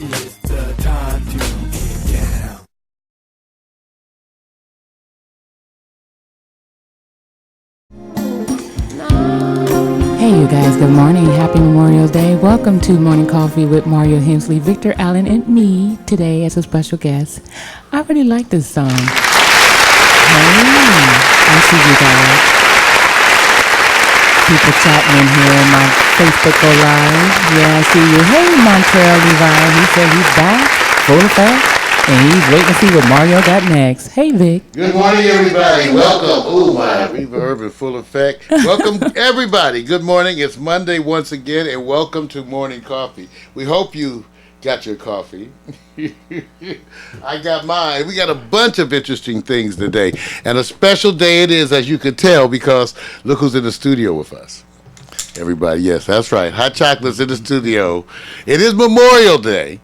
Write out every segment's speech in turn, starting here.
It's the time to get down. Hey you guys, good morning. Happy Memorial Day. Welcome to Morning Coffee with Mario Hensley, Victor Allen, and me today as a special guest. I really like this song. Hey, I see you guys. People chatting in here on my Facebook go live. Yeah, I see you. Hey, Montreal Levi. He said he's back, full effect, and he's waiting to see what Mario got next. Hey, Vic. Good morning, everybody. Welcome. Ooh, my reverb in full effect. Welcome, everybody. Good morning. It's Monday once again, and welcome to Morning Coffee. We hope you got your coffee. I got mine. We got a bunch of interesting things today, and a special day it is, as you can tell, because look who's in the studio with us. Everybody, yes, that's right. Hot Chocolate's in the studio. It is Memorial Day,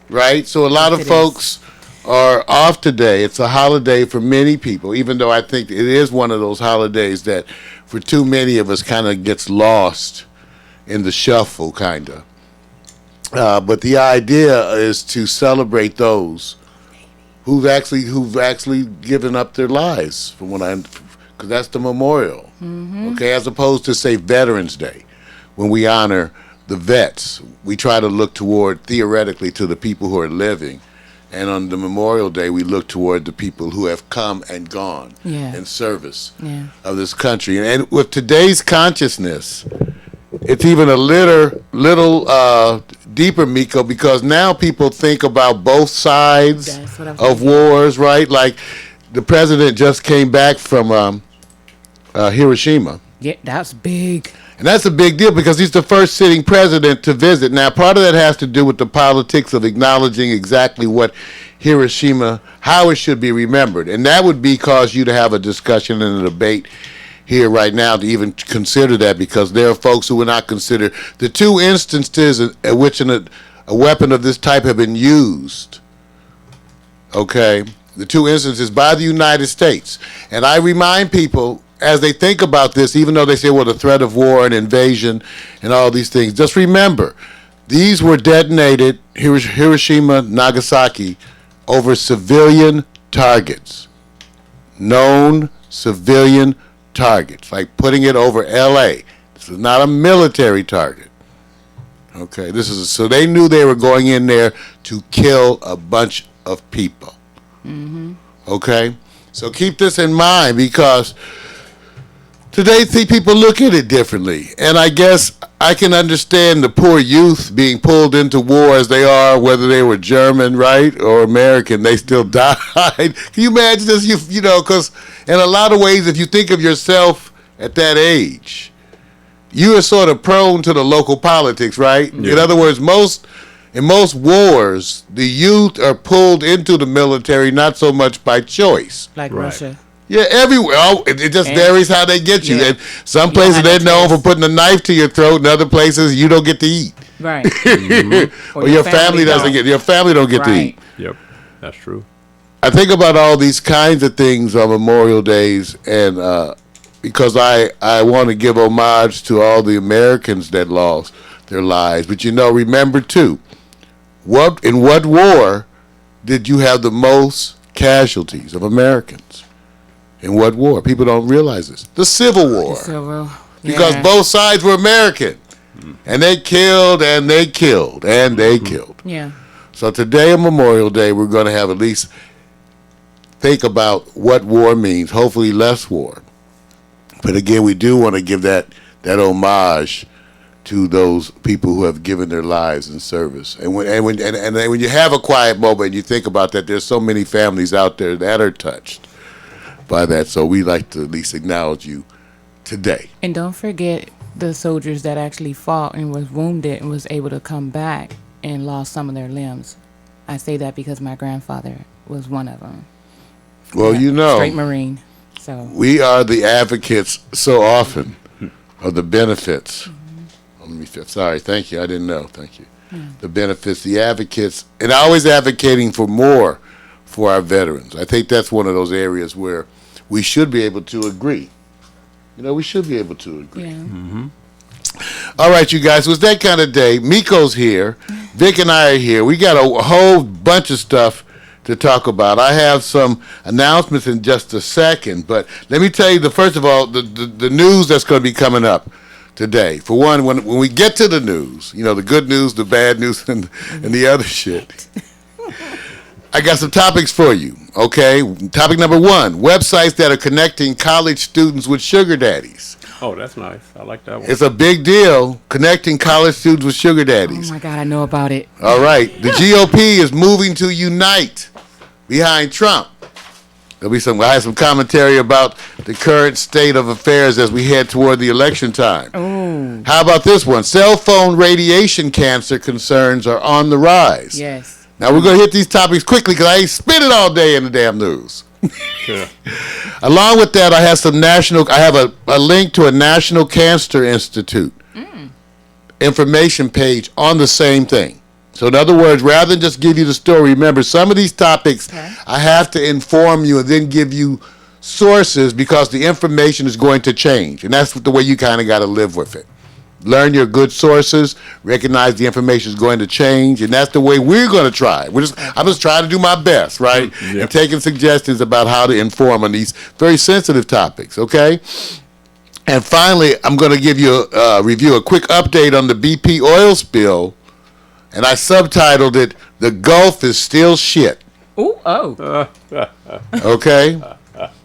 right? So a lot of folks are off today. It's a holiday for many people, even though I think it is one of those holidays that for too many of us kind of gets lost in the shuffle, kind of. But the idea is to celebrate those who've actually given up their lives, from what because that's the memorial. Okay, as opposed to say Veterans Day, when we honor the vets, we try to look toward theoretically to the people who are living, and on the Memorial Day we look toward the people who have come and gone in service of this country. And with today's consciousness, it's even a little deeper, Miko, because now people think about both sides of wars, right? Like the president just came back from Hiroshima. Yeah, that's big. And that's a big deal because he's the first sitting president to visit. Now, part of that has to do with the politics of acknowledging exactly what Hiroshima, how it should be remembered. And that would cause you to have a discussion and a debate here right now to even consider that, because there are folks who would not consider the two instances at which a weapon of this type have been used. Okay? The two instances by the United States. And I remind people, as they think about this, even though they say, well, the threat of war and invasion and all these things, just remember, these were detonated, Hiroshima, Nagasaki, over civilian targets. Known civilian targets, like putting it over L.A. This is not a military target. Okay, so they knew they were going in there to kill a bunch of people. Okay, so keep this in mind, because today people look at it differently, and I guess I can understand the poor youth being pulled into war as they are, whether they were German, right, or American. They still died. Can you imagine this? You know, because in a lot of ways, if you think of yourself at that age, you are sort of prone to the local politics, right? Yeah. In other words, in most wars, the youth are pulled into the military not so much by choice. Like Russia. Yeah, everywhere. It just varies how they get you. And some places they're known for putting a knife to your throat, and other places you don't get to eat. Right. Or your family doesn't get. Your family don't get to eat. Yep, that's true. I think about all these kinds of things on Memorial Days, and because I want to give homage to all the Americans that lost their lives. But remember too, in what war did you have the most casualties of Americans? In what war? People don't realize this. The Civil War. Because both sides were American. And they killed, and they killed, and they killed. Yeah. So today on Memorial Day, we're going to have at least think about what war means. Hopefully less war. But again, we do want to give that homage to those people who have given their lives in service. And when you have a quiet moment and you think about that, there's so many families out there that are touched by that, so we like to at least acknowledge you today. And don't forget the soldiers that actually fought and was wounded and was able to come back and lost some of their limbs. I say that because my grandfather was one of them. Well, straight Marine. So we are the advocates so often of the benefits. Sorry, thank you. I didn't know. Thank you. The benefits, the advocates, and always advocating for more for our veterans. I think that's one of those areas where we should be able to agree. We should be able to agree. Yeah. All right, you guys. It was that kind of day. Miko's here. Vic and I are here. We got a whole bunch of stuff to talk about. I have some announcements in just a second, but let me tell you, first of all, the news that's going to be coming up today. For one, when we get to the news, the good news, the bad news, and the other shit, I got some topics for you, okay? Topic number one, websites that are connecting college students with sugar daddies. Oh, that's nice. I like that one. It's a big deal, connecting college students with sugar daddies. Oh my God, I know about it. All right. The GOP is moving to unite behind Trump. I have some commentary about the current state of affairs as we head toward the election time. Oh. How about this one? Cell phone radiation cancer concerns are on the rise. Yes. Now, we're going to hit these topics quickly because I ain't spinning all day in the damn news. Sure. Along with that, I have a link to a National Cancer Institute information page on the same thing. So in other words, rather than just give you the story, remember some of these topics I have to inform you and then give you sources because the information is going to change. And that's the way you kind of got to live with it. Learn your good sources, recognize the information is going to change, and that's the way we're going to try. I'm just trying to do my best, right? Yep. And taking suggestions about how to inform on these very sensitive topics, okay? And finally, I'm going to give you a quick update on the BP oil spill, and I subtitled it, "The Gulf is Still Shit." Ooh, oh. Okay?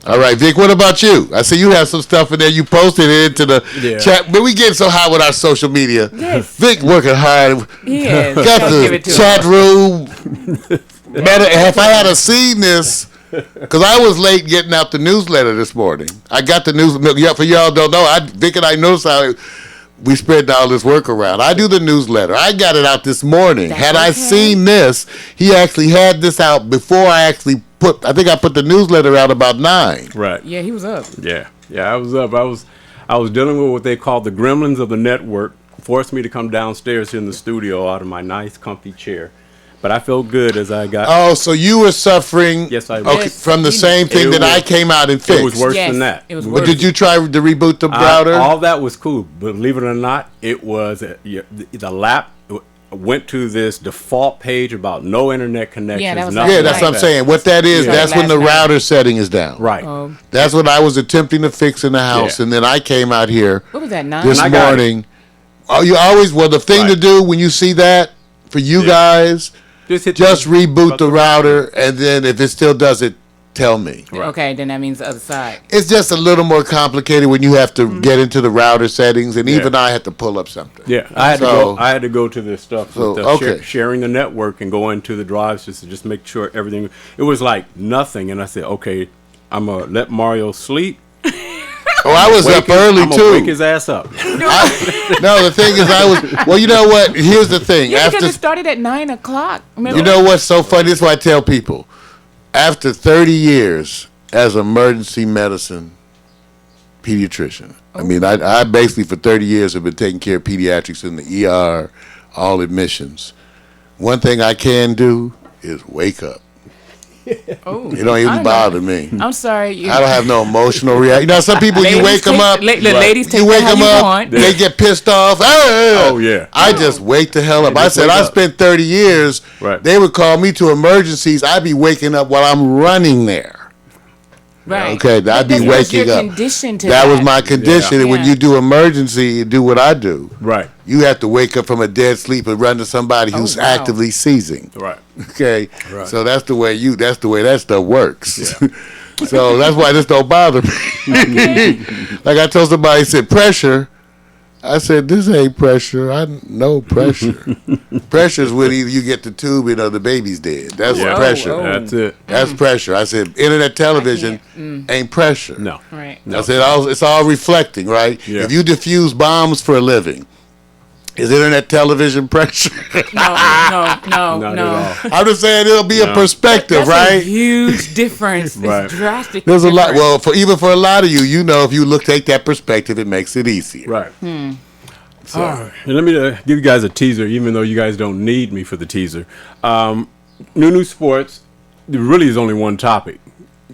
All right, Vic, what about you? I see you have some stuff in there. You posted it into the chat. But we getting so hot with our social media. Yes. Vic working hard. Yes. Got Gotta give the it to chat him. room. If I had seen this, because I was late getting out the newsletter this morning. I got the news. For y'all don't know, Vic and I noticed how we spread all this work around. I do the newsletter. I got it out this morning. Had I seen this, he actually had this out before I actually I think I put the newsletter out about 9. Right. Yeah, he was up. Yeah, I was up. I was dealing with what they call the gremlins of the network. Forced me to come downstairs here in the studio out of my nice, comfy chair. But I felt good as I got. Oh, so you were suffering? Yes, I was. Okay, from the same thing that I came out and fixed. It was worse Yes, than that. it was But worse. did you try to reboot the router? All that was cool. Believe it or not, it was the lap went to this default page about no internet connections. Yeah, that was nothing Yeah, that's like what I'm that. saying. What that is, Yeah. that's when the Last night. router setting is down. Right. Oh. That's what I was attempting to fix in the house, Yeah. and then I came out here What was that, 9? this And I got morning. Oh, you always the thing to Right. do when you see that for you Yeah. guys, Just reboot the router, and then if it still does it, tell me. Okay, then that means the other side. It's just a little more complicated when you have to get into the router settings, and even I had to pull up something. Yeah, I had to go to this stuff with sharing the network and go into the drives just to make sure everything. It was like nothing, and I said, okay, I'm gonna let Mario sleep. Oh, I was up early I'm too. gonna wake his ass up. No, the thing is, I was. Well, you know what? Here's the thing. Yeah, because it started at 9 o'clock. You know what's so funny? This is what I tell people. After 30 years as emergency medicine pediatrician, I mean, I basically for 30 years have been taking care of pediatrics in the ER, all admissions. One thing I can do is wake up. Oh, It don't even bother me. I'm sorry. I don't have no emotional reaction. You know, some people, you wake them up. Ladies take You that wake how them you up, want. they get pissed off. Oh, yeah. I just wake the hell up. I just said, wake I up. spent 30 years. Right. They would call me to emergencies. I'd be waking up while I'm running there. Right. Okay, I'd But be that's because waking you're up. conditioned to That was my condition. Yeah. And when Yeah. you do emergency, you do what I do. Right. You have to wake up from a dead sleep and run to somebody who's wow. actively seizing. Right. Okay, Right. so that's the way that stuff works. So that's why this don't bother me. Like I told somebody, said pressure. I said this ain't pressure. I know pressure. Pressure is when either you get the tube and or the baby's dead. That's Yeah. pressure. That's it. That's pressure. I said internet television ain't pressure. No. Right. I said it's all reflecting, right? Yeah. If you defuse bombs for a living, is internet television pressure? No. Not at all. I'm just saying it'll be a perspective, That's right? a huge difference. Right. It's drastic. There's a lot. Well, for a lot of you know, if you take that perspective, it makes it easier. Right. So, all right. And let me give you guys a teaser, even though you guys don't need me for the teaser. New sports. There really is only one topic: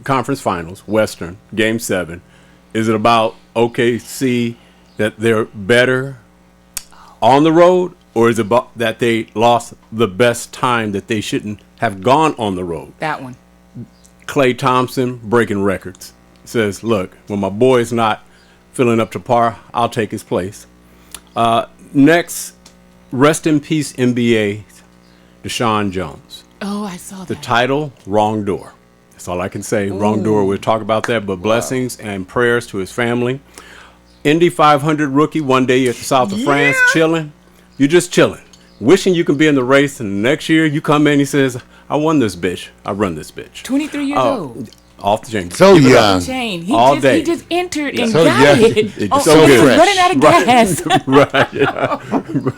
conference finals, Western, Game 7. Is it about OKC that they're better on the road, or is it about that they lost the best time that they shouldn't have gone on the road? That one. Klay Thompson breaking records. Says, look, when my boy's not filling up to par, I'll take his place. Next, rest in peace NBA, Deshaun Jones. Oh, I saw that. The title, Wrong Door. That's all I can say. Wrong Door. We'll talk about that, but blessings and prayers to his family. Indy 500 rookie, one day at the south of France, chilling. You're just chilling, wishing you can be in the race, and the next year you come in, he says, I won this bitch. I run this bitch. 23 years old. Off the chain. So Give it young. up. Chain. All day. He just entered and So got young. it. It's so he was fresh. running out of gas. Right. Yeah.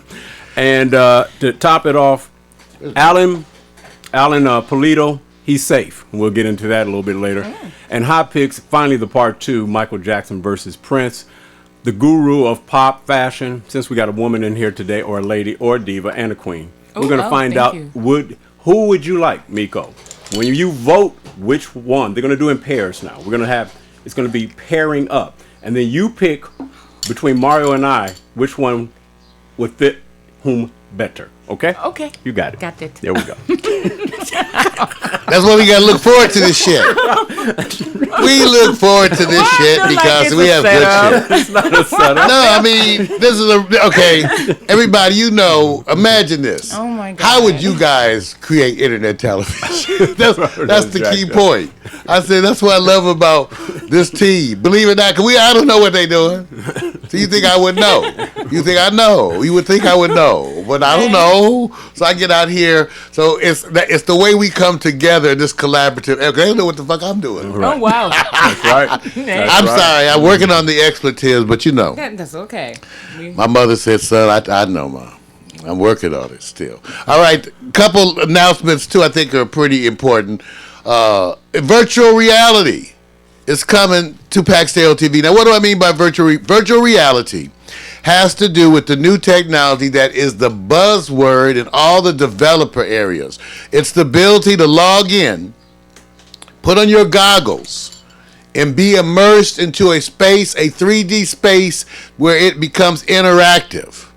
And to top it off, Alan Polito, he's safe. We'll get into that a little bit later. And hot picks, finally the part 2, Michael Jackson versus Prince, the guru of pop fashion. Since we got a woman in here today, or a lady, or a diva, and a queen, we're going to find thank out you. who would you like, Miko? When you vote, which one? They're going to do in pairs now. We're going to have, it's going to be pairing up. And then you pick between Mario and I, which one would fit whom better. Okay? Okay. You got it. Got it. There we go. That's why we gotta look forward to this shit. We look forward to this shit I feel like because it's we a have setup. good shit. It's not a setup. No, I mean, this is okay. Everybody, imagine this. Oh my God. How would you guys create internet television? that's the key Jacked up. point. I said that's what I love about this team. Believe it or not, because I don't know what they're doing. So you think I would know? You think I know? You would think I would know, but I don't know. So I get out here. So it's the way we come together, this collaborative. They don't know what the fuck I'm doing. Oh, wow. That's right. That's I'm right. sorry. I'm working on the expletives, but That's okay. my mother said, son, I know, Mom. I'm working on it still. All right, couple announcements, too, I think are pretty important. Virtual reality is coming to Paxdale TV. Now, what do I mean by virtual reality? Has to do with the new technology that is the buzzword in all the developer areas. It's the ability to log in, put on your goggles, and be immersed into a space, a 3D space, where it becomes interactive.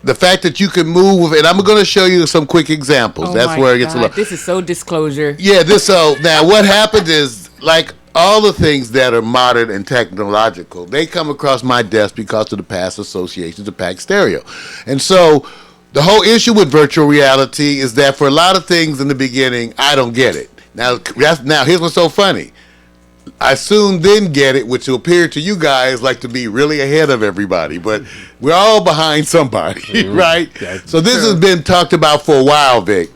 The fact that you can move, and I'm going to show you some quick examples. Oh That's my where it gets a God. little. This is so disclosure. Yeah, so now what happens is, like all the things that are modern and technological, they come across my desk because of the past associations of Pax Stereo. And so the whole issue with virtual reality is that for a lot of things in the beginning, I don't get it. Now here's what's so funny. I soon then get it, which will appear to you guys like to be really ahead of everybody, but we're all behind somebody, right? That's So this has been talked about for a while, Vic.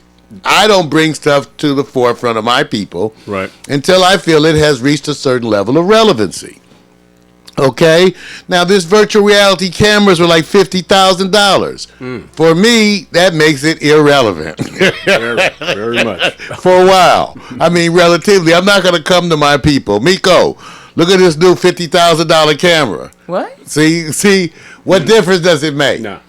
I don't bring stuff to the forefront of my people Right. until I feel it has reached a certain level of relevancy. Okay? Now, this virtual reality cameras were like $50,000. For me, that makes it irrelevant. Very, very much. For a while. I mean, relatively. I'm not going to come to my people. Miko, look at this new $50,000 camera. What? See, what difference does it make? No.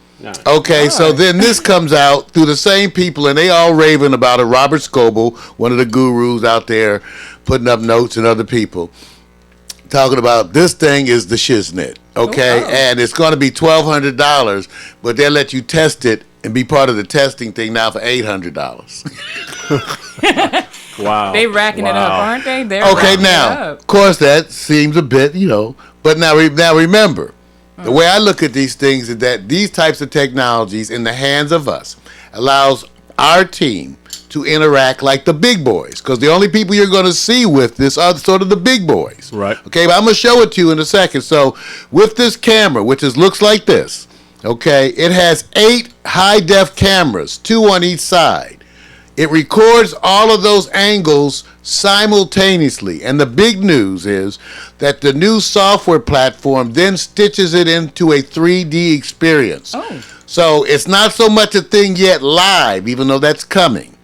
Okay, so then this comes out through the same people, and they all raving about it. Robert Scoble, one of the gurus out there, putting up notes, and other people talking about this thing is the shiznit. Okay, and it's going to be $1,200, but they'll let you test it and be part of the testing thing now for $800. Wow. They racking it up, Wow. aren't they? They're Okay, racking it now, up. of course, that seems a bit, but now remember, the way I look at these things is that these types of technologies in the hands of us allows our team to interact like the big boys, because the only people you're going to see with this are sort of the big boys. Right. Okay, but I'm going to show it to you in a second. So with this camera, which looks like this, okay, it has 8 high-def cameras, 2 on each side. It records all of those angles simultaneously. And the big news is that the new software platform then stitches it into a 3D experience. Oh. So it's not so much a thing yet live, even though that's coming.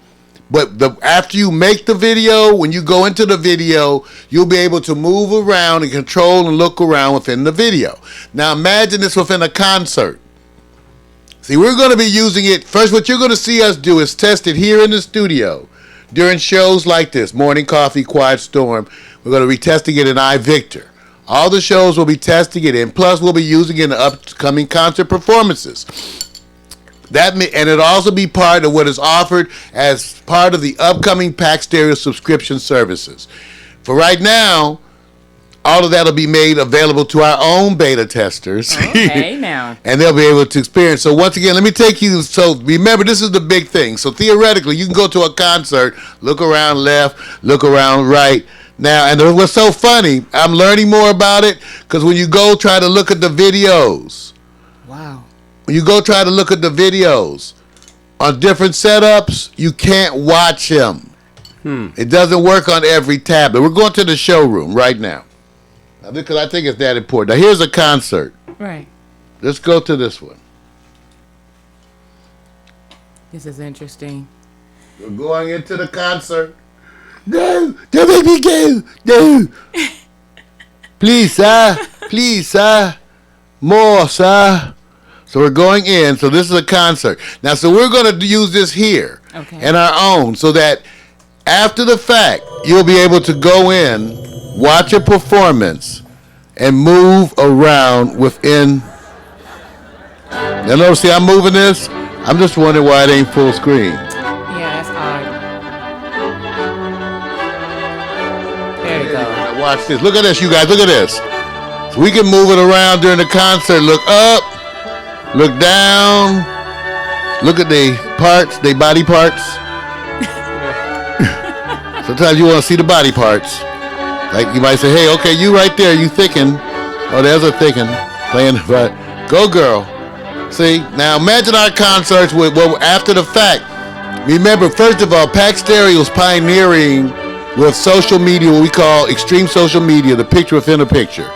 But after you make the video, when you go into the video, you'll be able to move around and control and look around within the video. Now imagine this within a concert. See, we're going to be using it. First, what you're going to see us do is test it here in the studio during shows like this, Morning Coffee, Quiet Storm. We're going to be testing it in iVictor. All the shows will be testing it in. Plus, we'll be using it in upcoming concert performances. And it'll also be part of what is offered as part of the upcoming Pack Stereo subscription services. For right now, all of that will be made available to our own beta testers. Okay, now. And they'll be able to experience. So once again, let me take you. So remember, this is the big thing. So theoretically, you can go to a concert, look around left, look around right. Now, and what's so funny, I'm learning more about it because when you go try to look at the videos. Wow. When you go try to look at the videos on different setups, you can't watch them. It doesn't work on every tablet. We're going to the showroom right now because I think it's that important. Now, here's a concert. Right. Let's go to this one. This is interesting. We're going into the concert. No, don't make me go. No. Please, sir. Please, sir. More, sir. So we're going in. So this is a concert. Now, so we're going to use this here and our own so that after the fact, you'll be able to go in, watch a performance, and move around within. Now, notice, see, I'm moving this. I'm just wondering why it ain't full screen. Yeah, that's odd. There you go. Now watch this. Look at this, you guys. Look at this. So we can move it around during the concert. Look up, look down, look at the parts, the body parts. Sometimes you want to see the body parts. Like you might say, hey, okay, you right there, you thicken. Oh, there's a thicken. Playing, but go girl. See, now imagine our concerts with, well, after the fact. Remember, first of all, Pack Stereo is pioneering with social media, what we call extreme social media, the picture within a picture,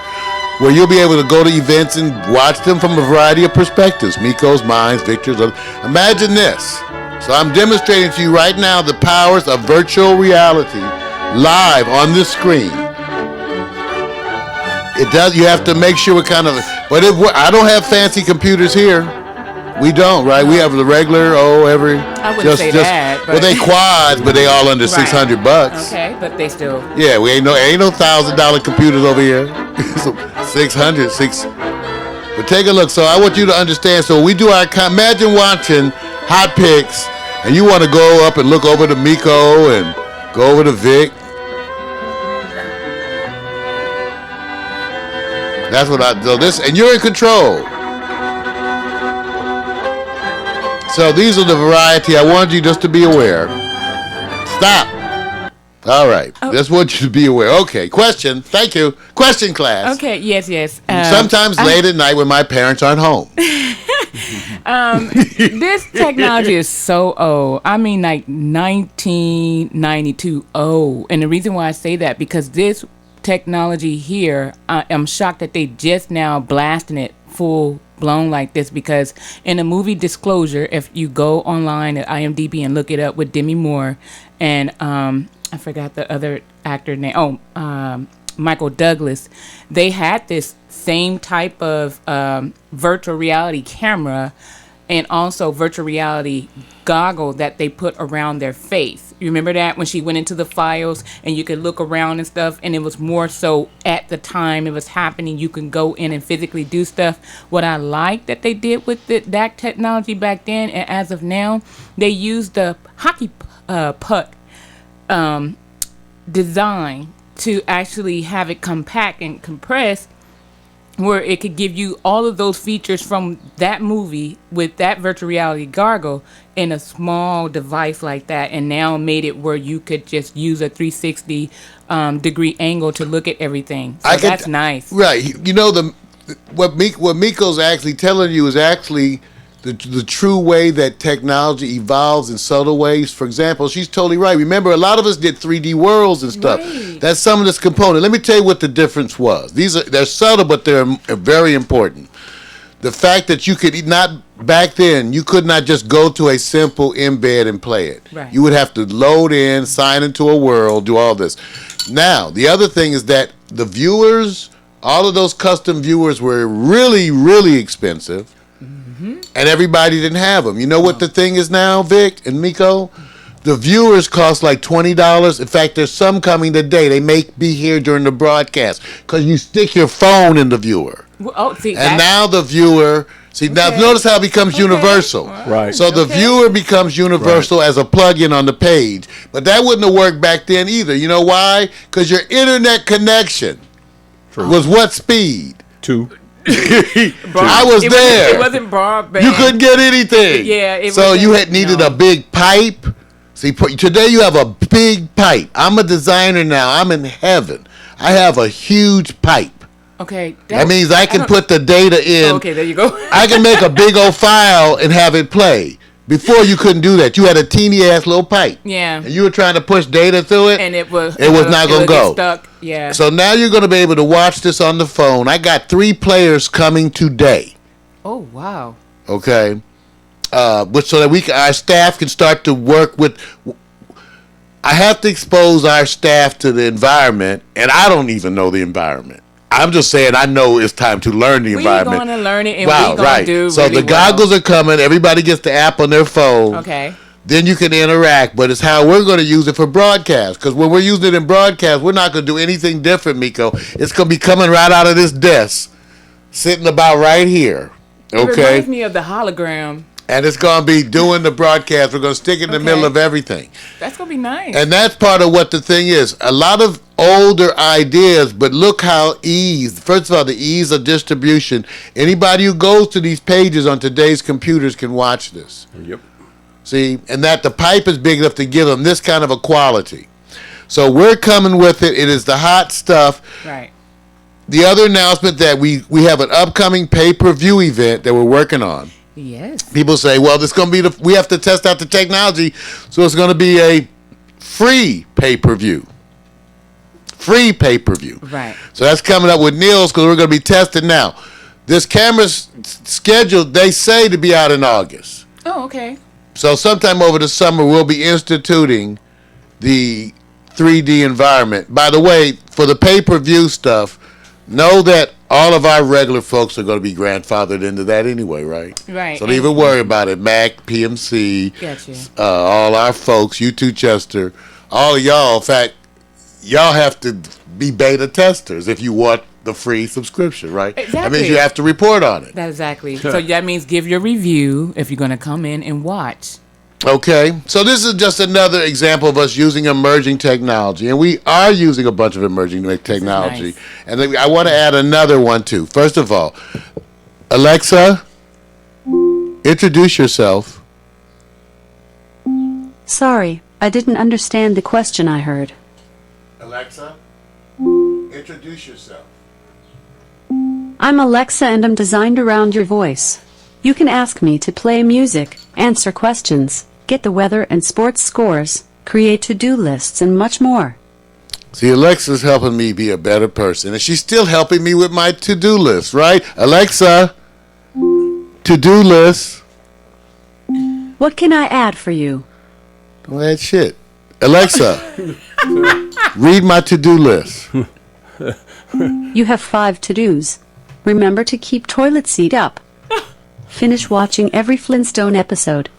where you'll be able to go to events and watch them from a variety of perspectives. Miko's, mine, Victor's. Imagine this. So I'm demonstrating to you right now the powers of virtual reality live on this screen. It does. You have to make sure we're kind of. But I don't have fancy computers here. We don't, right? We have the regular. I wouldn't say that. But well, they quads, but they all under $600. Okay, but they still. Yeah, we ain't no $1,000 computers over here. So 600, But take a look. So I want you to understand. So we do our. Imagine watching Hot Picks, and you want to go up and look over to Miko and go over to Vic. That's what I do. This, and you're in control. So these are the variety. I wanted you just to be aware. Stop. All right. Just want you to be aware. Okay. Question. Thank you. Question, class. Okay. Yes. Sometimes late at night when my parents aren't home. This technology is so old. I mean, like 1992 old. And the reason why I say that, because this technology here, I'm shocked that they just now blasting it full blown like this, because in the movie Disclosure, if you go online at IMDb and look it up with Demi Moore and I forgot the other actor name, Michael Douglas, they had this same type of virtual reality camera and also virtual reality goggle that they put around their face. You remember that when she went into the files and you could look around and stuff, and it was more so at the time it was happening, you can go in and physically do stuff. What I like that they did with that technology back then, and as of now, they used the hockey puck design to actually have it compact and compress, where it could give you all of those features from that movie with that virtual reality goggle in a small device like that, and now made it where you could just use a 360 degree angle to look at everything. So that's nice. Right. You know, what Miko's actually telling you is actually the true way that technology evolves in subtle ways. For example, she's totally right. Remember, a lot of us did 3D worlds and stuff. Right. That's some of this component. Let me tell you what the difference was. They're subtle, but they're very important. The fact that you could not, back then, you could not just go to a simple embed and play it. Right. You would have to load in, sign into a world, do all this. Now, the other thing is that the viewers, all of those custom viewers were really, really expensive. And everybody didn't have them. You know what the thing is now, Vic and Miko? The viewers cost like $20. In fact, there's some coming today. They may be here during the broadcast because you stick your phone in the viewer. Oh, see, and now the viewer, See, now notice how it becomes universal. Right. So the viewer becomes universal as a plug-in on the page. But that wouldn't have worked back then either. You know why? Because your internet connection was what speed? 2. I was there. It wasn't broadband. You couldn't get anything. Yeah. So you had needed a big pipe. See, today you have a big pipe. I'm a designer now. I'm in heaven. I have a huge pipe. Okay. That means I can put the data in. Okay, there you go. I can make a big old file and have it play. Before you couldn't do that. You had a teeny ass little pipe. Yeah. And you were trying to push data through it. And it was not going to go. Stuck. Yeah. So now you're going to be able to watch this on the phone. I got 3 players coming today. Oh wow. Okay. Which so that our staff can start to work with. I have to expose our staff to the environment, and I don't even know the environment. I'm just saying I know it's time to learn the environment. We're going to learn it, and we're going to do So really the goggles are coming. Everybody gets the app on their phone. Okay. Then you can interact, but it's how we're going to use it for broadcast. Because when we're using it in broadcast, we're not going to do anything different, Miko. It's going to be coming right out of this desk, sitting about right here. Okay? It reminds me of the hologram. And it's going to be doing the broadcast. We're going to stick it in the middle of everything. That's going to be nice. And that's part of what the thing is. A lot of older ideas, but look how first of all, the ease of distribution. Anybody who goes to these pages on today's computers can watch this. Yep. See, and that the pipe is big enough to give them this kind of a quality. So we're coming with it. It is the hot stuff. Right. The other announcement that we have an upcoming pay-per-view event that we're working on. Yes. People say, well, this going to be we have to test out the technology, so it's going to be a free pay-per-view. Free pay-per-view. Right. So that's coming up with Niels because we're going to be testing now. This camera's scheduled, they say, to be out in August. Oh, okay. So sometime over the summer, we'll be instituting the 3D environment. By the way, for the pay-per-view stuff, know that all of our regular folks are going to be grandfathered into that anyway, right? Right. So don't even worry about it. Mac, PMC, Gotcha. all our folks, U2 Chester, all of y'all. In fact, y'all have to be beta testers if you want the free subscription, right? Exactly. That means you have to report on it. That's exactly. So that means give your review if you're going to come in and watch. Okay, so this is just another example of us using emerging technology, and we are using a bunch of emerging technology. Nice. And then I want to add another one too. First of all, Alexa, introduce yourself. Sorry, I didn't understand the question I heard. Alexa, introduce yourself. I'm Alexa and I'm designed around your voice. You can ask me to play music, answer questions, get the weather and sports scores, create to-do lists, and much more. See, Alexa's helping me be a better person, and she's still helping me with my to-do list, right? Alexa, to-do list. What can I add for you? Well, that shit. Alexa, read my to-do list. You have 5 to-dos. Remember to keep toilet seat up. Finish watching every Flintstone episode.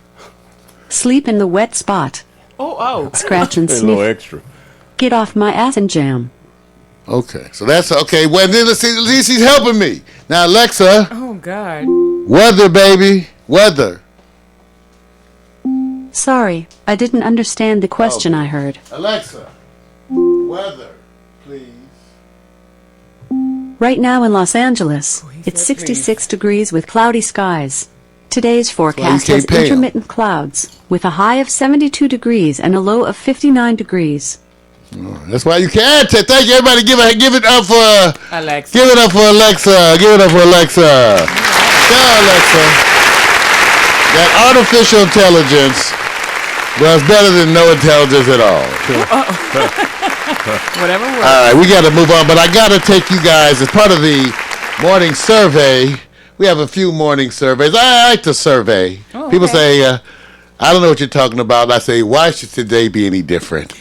Sleep in the wet spot. Oh. Scratch and A little sniff. extra. Get off my ass and jam. Okay, so that's okay. Well, then let's see. At least he's helping me. Now, Alexa, Oh, God. weather, baby, weather. Sorry, I didn't understand the question I heard. Alexa, weather, please. Right now in Los Angeles, he it's said 66 degrees with cloudy skies. Today's forecast can't has pay 'em. intermittent clouds, with a high of 72 degrees and a low of 59 degrees. That's why you can't. Thank you, everybody. Give it up for Alexa. Give it up for Alexa. Give it up for Alexa. Yeah, Alexa. That artificial intelligence was better than no intelligence at all. Whatever works. All right, we got to move on, but I got to take you guys as part of the morning survey. We have a few morning surveys. I like to survey. Oh, People okay. say, I don't know what you're talking about. And I say, why should today be any different?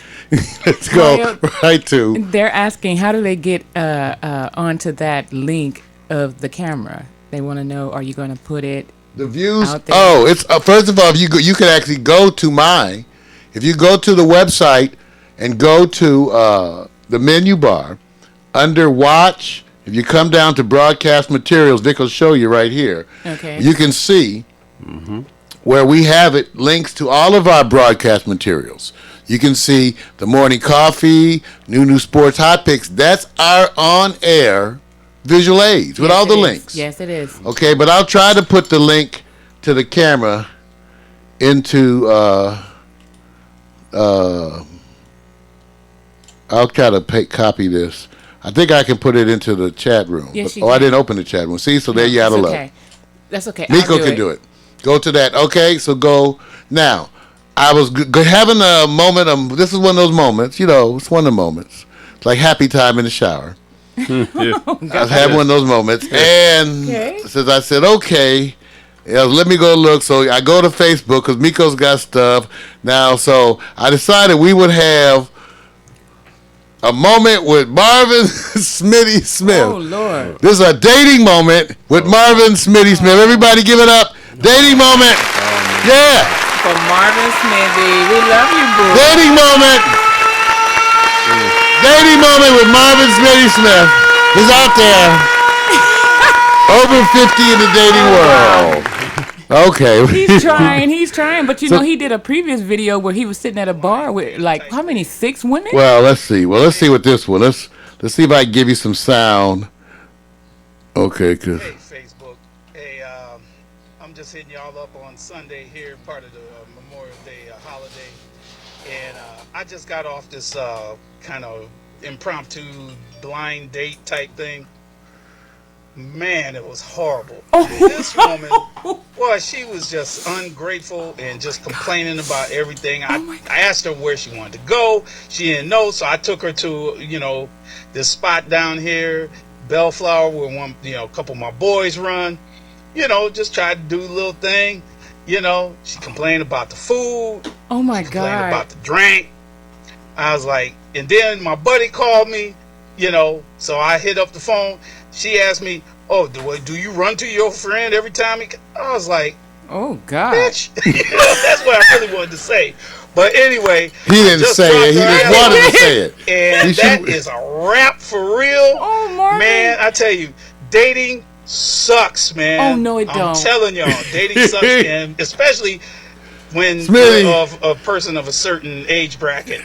Let's go Well, right to. They're asking, how do they get onto that link of the camera? They want to know, are you going to put it? The views. Out there. Oh, it's first of all, if you can actually go to if you go to the website and go to the menu bar under watch, if you come down to broadcast materials, Vic will show you right here. Okay. You can see where we have it links to all of our broadcast materials. You can see the morning coffee, new sports hot picks. That's our on-air visual aids with all the links. Yes, it is. Okay, but I'll try to put the link to the camera into I'll try to copy this. I think I can put it into the chat room. Yes, you I can. didn't open the chat room. See, so there you have a look. Okay. That's okay. Miko can do it. Go to that. Okay, so go now. I was having a moment. This is one of those moments. You know, it's one of the moments. It's like happy time in the shower. Yeah. I was having one of those moments, and Okay. since I said okay, let me go look. So I go to Facebook because Miko's got stuff now. So I decided we would have a moment with Marvin Smitty Smith. Oh, Lord. This is a dating moment with Marvin Smitty Smith. Everybody give it up. Dating moment. Yeah. For Marvin Smithy. We love you, boo. Dating moment. Dating moment with Marvin Smitty Smith. He's out there. Over 50 in the dating world. Okay. He's trying. But you know, he did a previous video where he was sitting at a bar with like how many? 6 women? Well, let's see. Let's see what this one. Let's see if I can give you some sound. Okay, cause Hey, Facebook. Hey, I'm just hitting y'all up on Sunday here, part of the Memorial Day holiday. And I just got off this kind of impromptu blind date type thing. Man, it was horrible. This woman, well, she was just ungrateful and just complaining about everything. I asked her where she wanted to go. She didn't know, so I took her to, this spot down here, Bellflower, where a couple of my boys run. Just tried to do a little thing. She complained about the food. Oh my She complained God. about the drink. I was like, and then my buddy called me, so I hit up the phone. She asked me, "Oh, do you run to your friend every time?" I was like, Oh God. "Bitch," that's what I really wanted to say. But anyway, he didn't say it. He just wanted to say it. and that is a wrap for real. Oh, Marvin. Man, I tell you, dating sucks, man. Oh, no, it I'm don't. telling y'all, dating sucks, and especially when Smitty. you're of a person of a certain age bracket,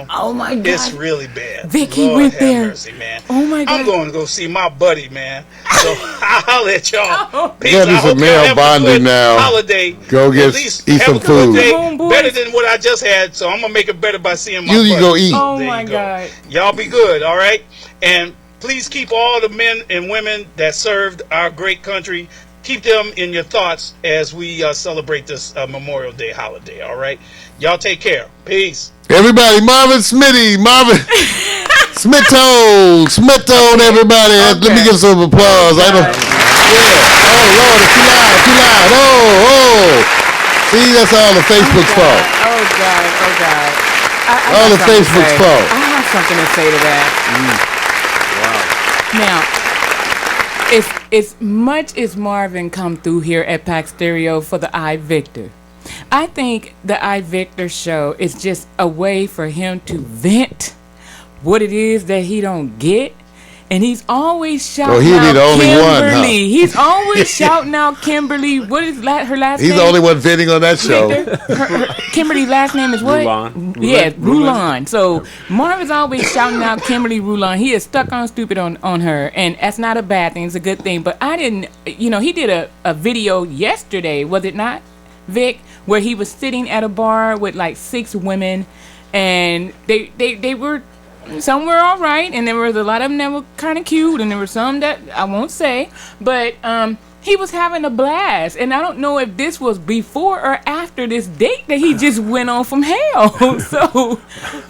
Oh my God. It's really bad. Vic, he Lord went have there. mercy, man. Oh, my God. I'm going to go see my buddy, man. So I'll let y'all. Peace. Gotta do I some hope y'all male have a bonding good now. Holiday. Go get At least eat have some a good food. day, Come on, boys. better than what I just had. So I'm gonna make it better by seeing my You buddy. go eat. Oh There my you go. God. Y'all be good, all right? And please keep all the men and women that served our great country. Keep them in your thoughts as we celebrate this Memorial Day holiday, all right? Y'all take care. Peace. Everybody, Marvin Smitty, Smith-tone, everybody. Let me give some applause. I don't. Yeah. Oh Lord, it's too loud. Oh. See, that's all the Facebook's fault. Oh God. I All got the something to Facebook's say. fault. I have something to say to that. Now, as much as Marvin come through here at Pack Stereo for the I Victor, I think the I Victor show is just a way for him to vent what it is that he don't get. And he's always shouting he out be the only Kimberly. one, huh? He's always shouting out Kimberly. What is her last He's name? the only one venting on that show. Kimberly's last name is what? Rulon. Yeah, Rulon. So Marvin's always shouting out Kimberly Rulon. He is stuck on stupid on her, and that's not a bad thing. It's a good thing. But I didn't, he did a video yesterday, was it not, Vic, where he was sitting at a bar with like 6 women, and they were. Some were all right, and there was a lot of them that were kind of cute, and there were some that I won't say, but he was having a blast, and I don't know if this was before or after this date that he just went on from hell. So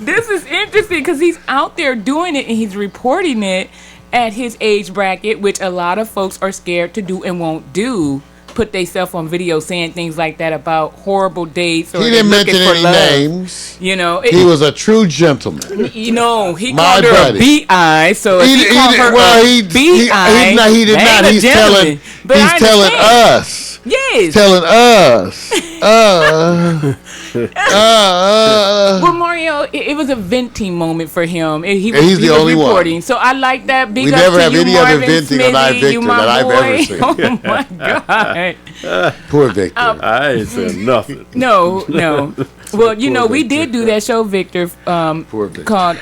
this is interesting because he's out there doing it, and he's reporting it at his age bracket, which a lot of folks are scared to do and won't do. Put themselves on video saying things like that about horrible dates, or He didn't looking mention for any love. names. He was a true gentleman. he My called her buddy. a bi. So if he called her well, a he bi, did not. that He's ain't a telling. gentleman. But I He's telling understand. us Yes. telling us. Well, Mario, it was a venting moment for him. He And he's the only one. reporting. So I like that. Big We up never to have you, any other Marvin venting on Smithy, iVictor you my that I've boy. ever seen. Oh my God. Poor Victor. I ain't said nothing. No. Well, you know, we did do that show, Victor, Poor Victor. called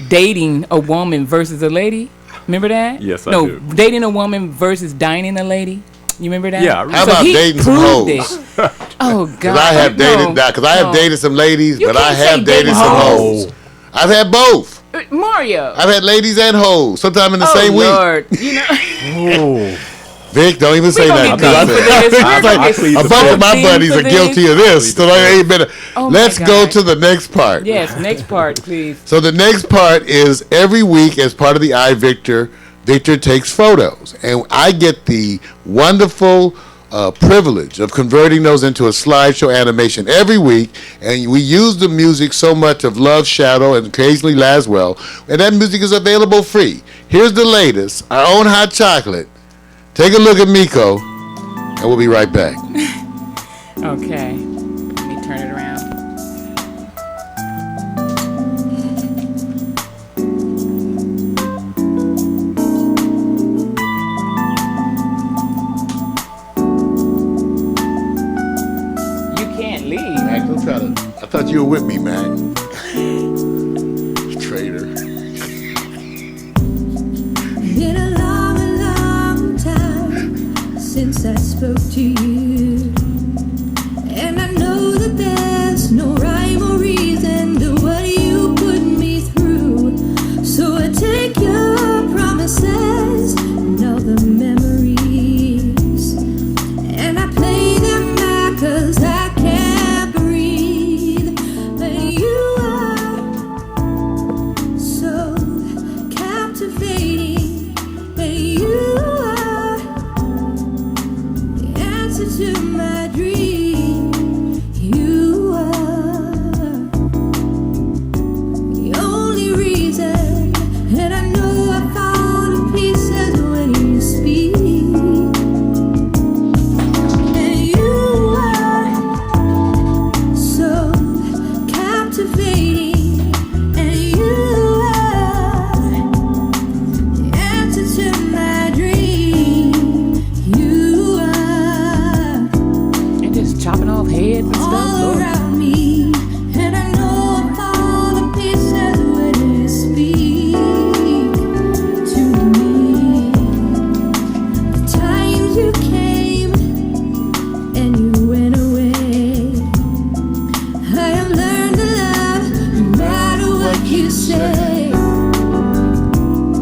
Dating a Woman versus a Lady. Remember that? Yes, I no, do. Dating a Woman versus Dining a Lady. You remember that? Yeah, I remember. How about he dating some proved hoes? it. Oh God! Because I have dated that. Because I have dated some ladies, You but I can't say have dated dating some hoes. hoes. I've had both. Mario. I've had ladies and hoes, sometime in the same week. Lord. You know, Oh, Vic, don't even say gonna that. get deep for this. We're I gonna think get a bunch of my deep buddies for are this. guilty of this. So I ain't been. Oh my Let's go God. to the next part. Yes, next part, please. So the next part is every week as part of the iVictor, Victor takes photos. And I get the wonderful privilege of converting those into a slideshow animation every week. And we use the music so much of Love Shadow and occasionally Laswell. And that music is available free. Here's the latest, our own hot chocolate. Take a look at Miko, and we'll be right back. Okay, let me turn it around. You can't leave. Mac, don't try to. I thought you were with me, Mac. Traitor. Been a long time since I spoke to you, and I know that there's no rhyme or reason to what you put me through. So I take your promises and all the memories, and I play them back 'cause I can't breathe. But you are so captivating, but you are the answer to my dream. You are the only reason, and I know I fall to pieces when you speak. And you are so captivating, and you are the answer to my dream. You are And just chopping off heads and stuff. all Lord. around me, and I know I fall to pieces when you speak to me. The times you came and you went away, I have learned to love no matter what you say.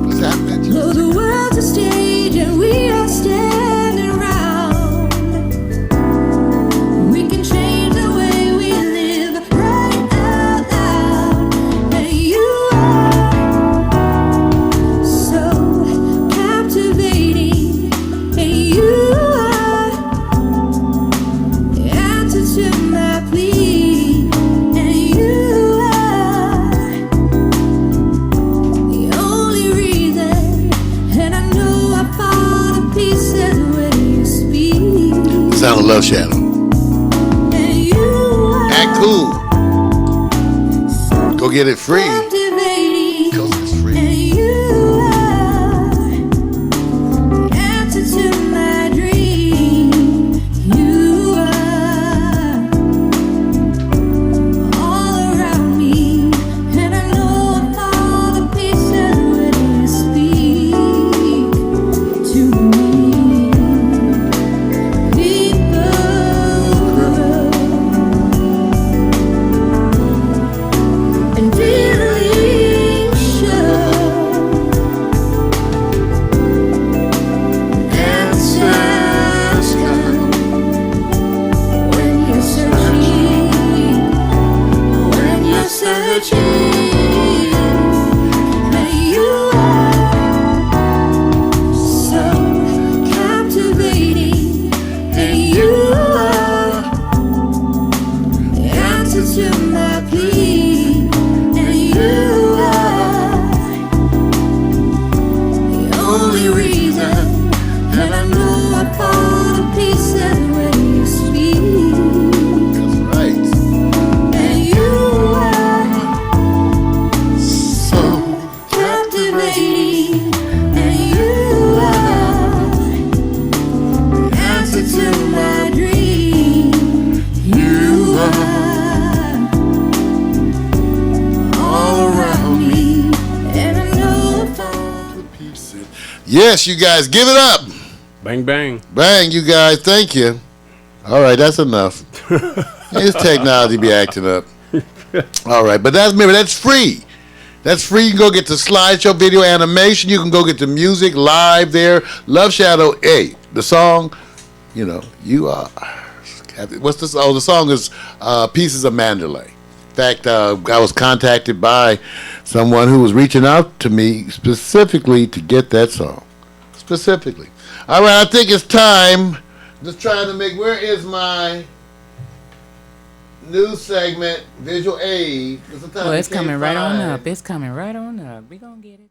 What's happening? Though the world's a stage and we are standing around, we can change the way we live right out loud. And you are so captivating, and you are the answer to my plea. And you are the only reason, and I know I fall to pieces when you speak. Sound of Love Shadow. And you are Act cool. Go get it free. captivating, 'Cause it's free. and you are the answer to my dream. You are all around me, and I know I fall to pieces when you speak to me. People and feelings show. Answers come when you're searching. When you're searching, and you are so captivating, and you are the answer to my plea. And you are the only reason, and I know I fall to pieces Yes, you guys, give it up. Bang, bang. Bang, you guys, thank you. All right, that's enough. This technology be acting up. All right, but remember, that's free. That's free. You can go get the slideshow video animation. You can go get the music live there. Love Shadow, hey, the song, you are. What's this? Oh, the song is Pieces of Mandalay. In fact, I was contacted by someone who was reaching out to me specifically to get that song. Specifically. All right, I think it's time. Just trying to make, where is my new segment, visual aid? Well, it's coming right on up. It's coming right on up. We're going to get it.